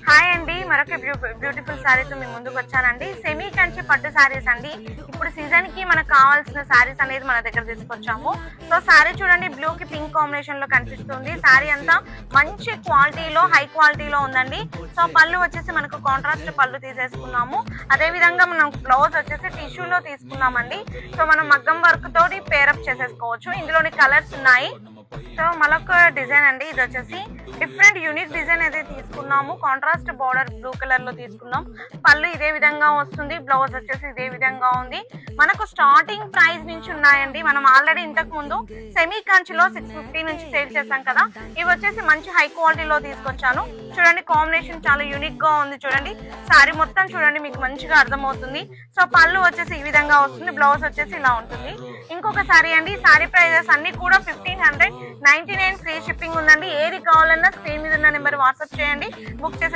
Hi అండి, మరొక beautiful శారీతో మీ ముందుకు వచ్చానండి. సెమీ కంచి పట్టు శారీస్ అండి. ఇప్పుడు సీజన్ కి మనకు కావాల్సిన శారీస్ అనేది మన దగ్గర తీసుకొచ్చాము. సో శారీ చూడండి, బ్లూ కి పింక్ కాంబినేషన్ లో కనిపిస్తుంది. శారీ అంతా మంచి క్వాలిటీలో, హై క్వాలిటీలో ఉందండి. సో పళ్ళు వచ్చేసి మనకు కాంట్రాస్ట్ పళ్ళు తీసేసుకున్నాము. అదే విధంగా మనం బ్లౌజ్ వచ్చేసి టిష్యూలో తీసుకున్నామండి. సో మనం మగ్గం వర్క్ తోటి పేరప్ చేసేసుకోవచ్చు. ఇందులోని కలర్స్ ఉన్నాయి. సో మరొక డిజైన్ అండి, ఇది వచ్చేసి డిఫరెంట్ యూనిక్ డిజైన్ అయితే తీసుకున్నాము. కాంట్రాస్ట్ బార్డర్ బ్లూ కలర్ లో తీసుకున్నాం. పళ్ళు ఇదే విధంగా వస్తుంది, బ్లౌజ్ వచ్చేసి ఇదే విధంగా ఉంది. మనకు స్టార్టింగ్ ప్రైస్ నుంచి ఉన్నాయండి. మనం ఆల్రెడీ ఇంతకు ముందు సెమీ కంచిలో 650 నుంచి సేల్ చేశాం కదా. ఇవి వచ్చేసి మంచి హై క్వాలిటీలో తీసుకొచ్చాను. చూడండి, కాంబినేషన్ చాలా యూనిక్ గా ఉంది. చూడండి, శారీ మొత్తం చూడండి, మీకు మంచిగా అర్థమవుతుంది. సో పళ్ళు వచ్చేసి ఈ విధంగా వస్తుంది, బ్లౌజ్ వచ్చేసి ఇలా ఉంటుంది. ఇంకొక శారీ అండి, శారీ ప్రైజెస్ అన్ని కూడా 1599 ఫ్రీ షిప్పింగ్ ఉందండి. ఏది కావాలన్నా స్క్రీన్ మీద ఉన్న నెంబర్ వాట్సాప్ చేయండి, బుక్ చేసే